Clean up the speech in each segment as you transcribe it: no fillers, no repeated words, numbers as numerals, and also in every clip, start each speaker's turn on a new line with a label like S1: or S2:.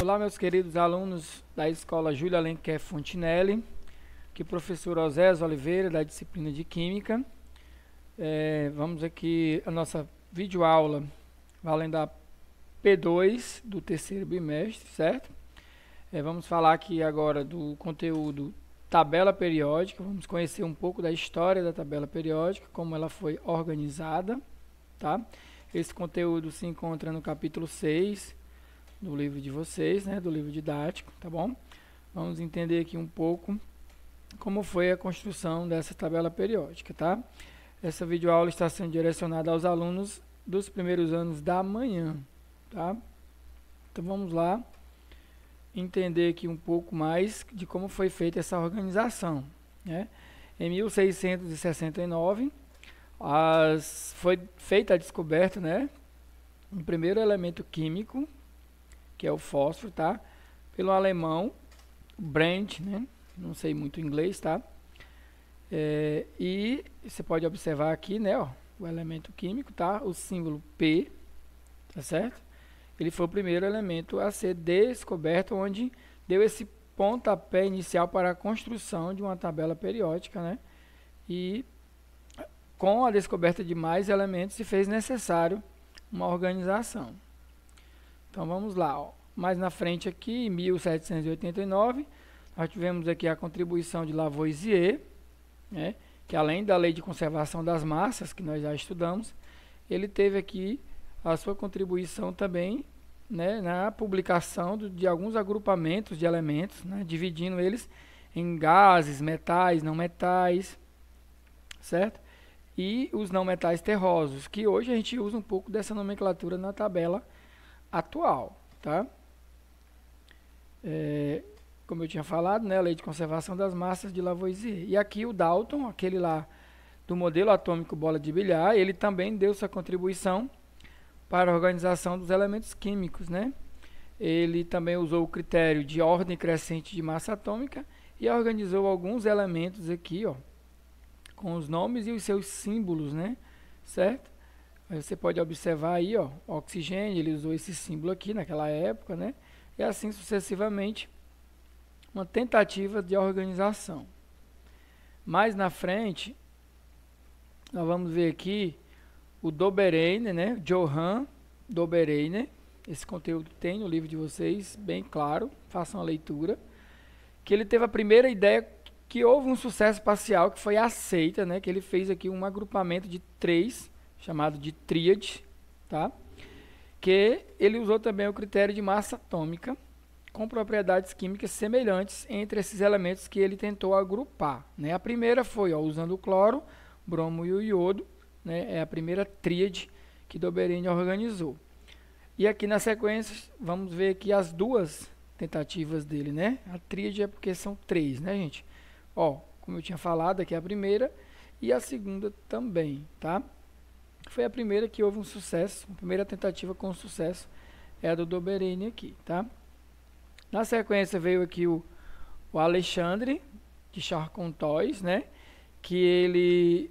S1: Olá, meus queridos alunos da Escola Júlia Alenquer Fontinelli, aqui o professor Osés Oliveira, da disciplina de Química. Vamos aqui a nossa videoaula valendo a P2 do terceiro bimestre, certo? Vamos falar aqui agora do conteúdo tabela periódica, vamos conhecer um pouco da história da tabela periódica, como ela foi organizada, tá? Esse conteúdo se encontra no capítulo 6 do livro de vocês, né, do livro didático, tá bom? Vamos entender aqui um pouco como foi a construção dessa tabela periódica, tá? Essa videoaula está sendo direcionada aos alunos dos primeiros anos da manhã, tá? Então vamos lá entender aqui um pouco mais de como foi feita essa organização, né? Em 1669, foi feita a descoberta, né, do primeiro elemento químico, que é o fósforo, tá? Pelo alemão Brandt, né? Não sei muito inglês, tá? E você pode observar aqui, né, ó, o elemento químico, tá? O símbolo P, tá certo? Ele foi o primeiro elemento a ser descoberto, onde deu esse pontapé inicial para a construção de uma tabela periódica, né? E com a descoberta de mais elementos se fez necessário uma organização. Então vamos lá, ó. Mais na frente aqui, em 1789, nós tivemos aqui a contribuição de Lavoisier, né, que além da lei de conservação das massas, que nós já estudamos, ele teve aqui a sua contribuição também, né, na publicação de alguns agrupamentos de elementos, né, dividindo eles em gases, metais, não metais, certo? E os não metais terrosos, que hoje a gente usa um pouco dessa nomenclatura na tabela atual, tá? Como eu tinha falado, né, a lei de conservação das massas de Lavoisier. E aqui o Dalton, aquele lá do modelo atômico bola de bilhar, ele também deu sua contribuição para a organização dos elementos químicos, né? Ele também usou o critério de ordem crescente de massa atômica e organizou alguns elementos aqui, ó, com os nomes e os seus símbolos, né? Certo? Aí você pode observar aí, ó, oxigênio, ele usou esse símbolo aqui naquela época, né? E assim sucessivamente, uma tentativa de organização. Mais na frente, nós vamos ver aqui o Dobereiner, né? Johann Dobereiner. Esse conteúdo tem no livro de vocês, bem claro, façam a leitura. Que ele teve a primeira ideia que houve um sucesso parcial que foi aceita, né? Que ele fez aqui um agrupamento de 3, chamado de tríade, tá? Que ele usou também o critério de massa atômica, com propriedades químicas semelhantes entre esses elementos que ele tentou agrupar, né? A primeira foi, ó, usando o cloro, bromo e o iodo, né? É a primeira tríade que Dobereiner organizou. E aqui na sequência, vamos ver aqui as duas tentativas dele, né? A tríade é porque são 3, né, gente? Ó, como eu tinha falado, aqui é a primeira e a segunda também, tá? Foi a primeira que houve um sucesso, a primeira tentativa com sucesso é a do Dobereiner aqui, tá? Na sequência veio aqui o Alexandre de Charcontois, né? Que ele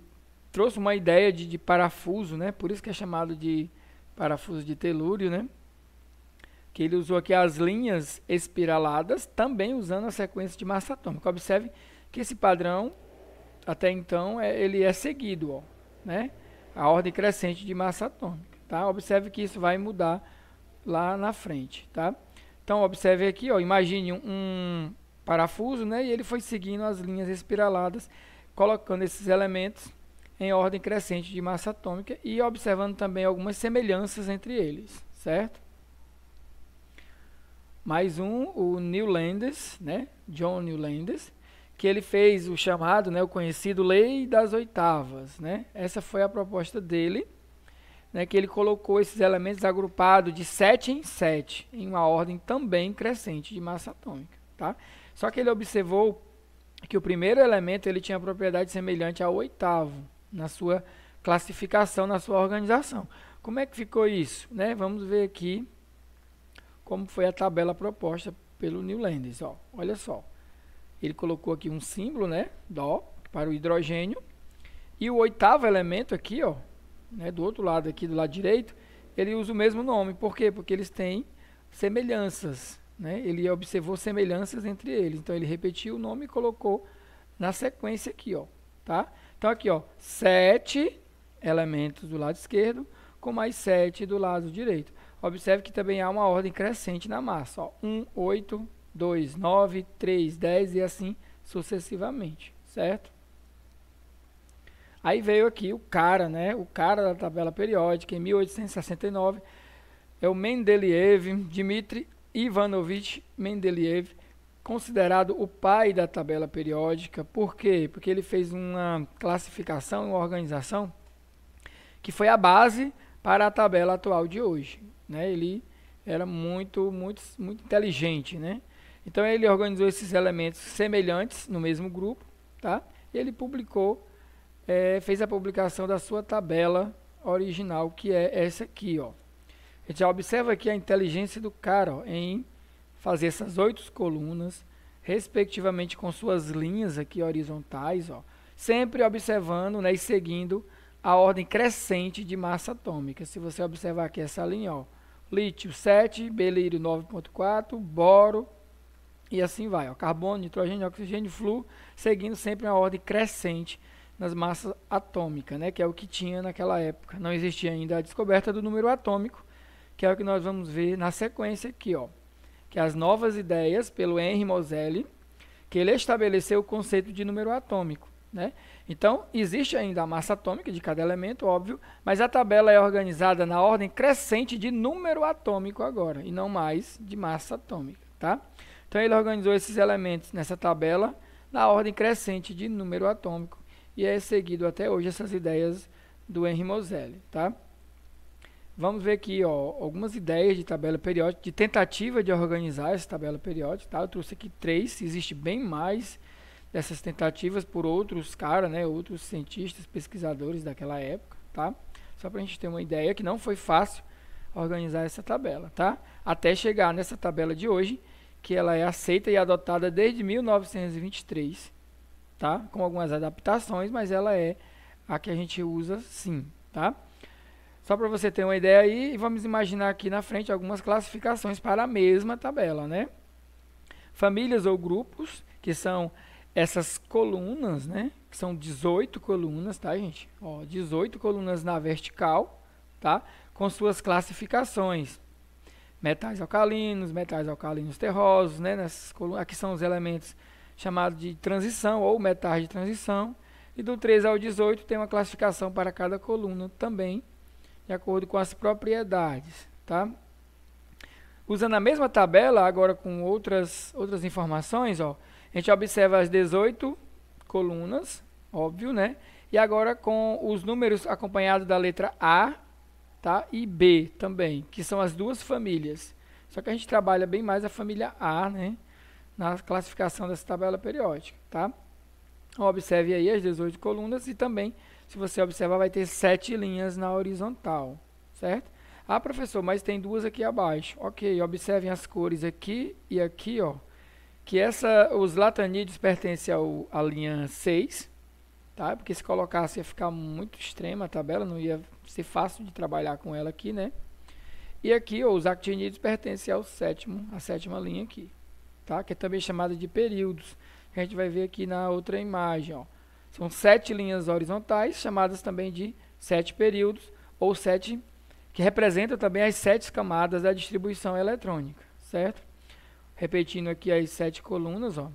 S1: trouxe uma ideia de parafuso, né? Por isso que é chamado de parafuso de telúrio, né? Que ele usou aqui as linhas espiraladas, também usando a sequência de massa atômica. Observe que esse padrão, até então, ele é seguido, ó, né? A ordem crescente de massa atômica, tá? Observe que isso vai mudar lá na frente, tá? Então, observe aqui, ó, imagine um parafuso, né? E ele foi seguindo as linhas espiraladas, colocando esses elementos em ordem crescente de massa atômica e observando também algumas semelhanças entre eles, certo? Mais um, o Newlands, né? John Newlands, que ele fez o chamado, né, o conhecido Lei das Oitavas, né? Essa foi a proposta dele, né, que ele colocou esses elementos agrupados de 7 em 7, em uma ordem também crescente de massa atômica, tá? Só que ele observou que o primeiro elemento ele tinha propriedade semelhante ao oitavo, na sua classificação, na sua organização. Como é que ficou isso, né? Vamos ver aqui como foi a tabela proposta pelo Newlands, ó. Olha só. Ele colocou aqui um símbolo, né? Dó, para o hidrogênio. E o oitavo elemento aqui, ó, né, do outro lado aqui, do lado direito, ele usa o mesmo nome. Por quê? Porque eles têm semelhanças, né? Ele observou semelhanças entre eles. Então ele repetiu o nome e colocou na sequência aqui, ó, tá? Então aqui, ó, 7 elementos do lado esquerdo com mais 7 do lado direito. Observe que também há uma ordem crescente na massa, ó, 1, 8, 2, 9, 3, 10 e assim sucessivamente, certo? Aí veio aqui o cara, né? O cara da tabela periódica, em 1869, é o Mendeleev, Dmitri Ivanovich Mendeleev, considerado o pai da tabela periódica. Por quê? Porque ele fez uma classificação, uma organização que foi a base para a tabela atual de hoje, né? Ele era muito inteligente, né? Então ele organizou esses elementos semelhantes no mesmo grupo, tá? E ele publicou, fez a publicação da sua tabela original, que é essa aqui, ó. A gente já observa aqui a inteligência do cara, ó, em fazer essas 8 colunas, respectivamente com suas linhas aqui horizontais, ó, sempre observando, né, e seguindo a ordem crescente de massa atômica. Se você observar aqui essa linha, ó, lítio 7, belírio 9,4, boro, e assim vai, ó, carbono, nitrogênio, oxigênio, flúor, seguindo sempre uma ordem crescente nas massas atômicas, né, que é o que tinha naquela época. Não existia ainda a descoberta do número atômico, que é o que nós vamos ver na sequência aqui, ó, que as novas ideias pelo Henry Moseley, que ele estabeleceu o conceito de número atômico, né? Então, existe ainda a massa atômica de cada elemento, óbvio, mas a tabela é organizada na ordem crescente de número atômico agora, e não mais de massa atômica, tá? Então, ele organizou esses elementos nessa tabela na ordem crescente de número atômico, e é seguido até hoje essas ideias do Henry Moseley, tá? Vamos ver aqui, ó, algumas ideias de tabela periódica, de tentativa de organizar essa tabela periódica, tá? Eu trouxe aqui 3, existe bem mais dessas tentativas por outros caras, né, outros cientistas, pesquisadores daquela época, tá? Só para a gente ter uma ideia que não foi fácil organizar essa tabela, tá? Até chegar nessa tabela de hoje, que ela é aceita e adotada desde 1923, tá? Com algumas adaptações, mas ela é a que a gente usa sim, tá? Só para você ter uma ideia aí, vamos imaginar aqui na frente algumas classificações para a mesma tabela, né? Famílias ou grupos, que são essas colunas, né? Que são 18 colunas, tá, gente? Ó, 18 colunas na vertical, tá? Com suas classificações. Metais alcalinos terrosos, né? Nessas colunas, aqui são os elementos chamados de transição ou metais de transição. E do 13 ao 18 tem uma classificação para cada coluna também, de acordo com as propriedades, tá? Usando a mesma tabela, agora com outras informações, ó, a gente observa as 18 colunas, óbvio, né? E agora com os números acompanhados da letra A, tá? E B também, que são as duas famílias. Só que a gente trabalha bem mais a família A, né? Na classificação dessa tabela periódica, tá? Observe aí as 18 colunas e também, se você observar, vai ter 7 linhas na horizontal, certo? Ah, professor, mas tem 2 aqui abaixo. Ok, observem as cores aqui e aqui, ó. Que os latanídeos pertencem à linha 6, tá? Porque se colocasse ia ficar muito extrema a tabela, não ia ser fácil de trabalhar com ela aqui, né? E aqui, ó, os actinídeos pertencem à 7ª linha aqui, tá? Que é também chamada de períodos. A gente vai ver aqui na outra imagem, ó. São 7 linhas horizontais, chamadas também de 7 períodos, ou 7, que representam também as 7 camadas da distribuição eletrônica, certo? Repetindo aqui as 7 colunas, ó,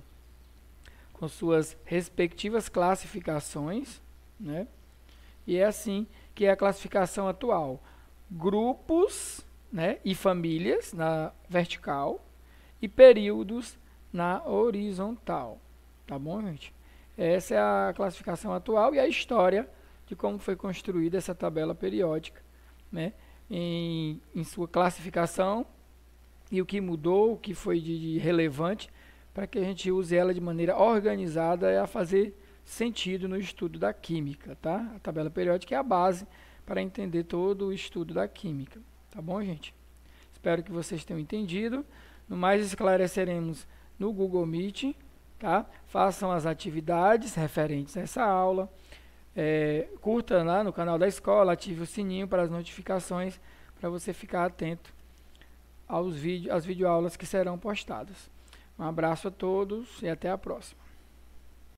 S1: com suas respectivas classificações, né? E é assim que é a classificação atual. Grupos, né, e famílias na vertical e períodos na horizontal. Tá bom, gente? Essa é a classificação atual e a história de como foi construída essa tabela periódica, né? Em sua classificação e o que mudou, o que foi de relevante, para que a gente use ela de maneira organizada e a fazer sentido no estudo da química, tá? A tabela periódica é a base para entender todo o estudo da química, tá bom, gente? Espero que vocês tenham entendido. No mais, esclareceremos no Google Meet, tá? Façam as atividades referentes a essa aula. Curta lá no canal da escola, ative o sininho para as notificações, para você ficar atento às videoaulas que serão postadas. Um abraço a todos e até a próxima.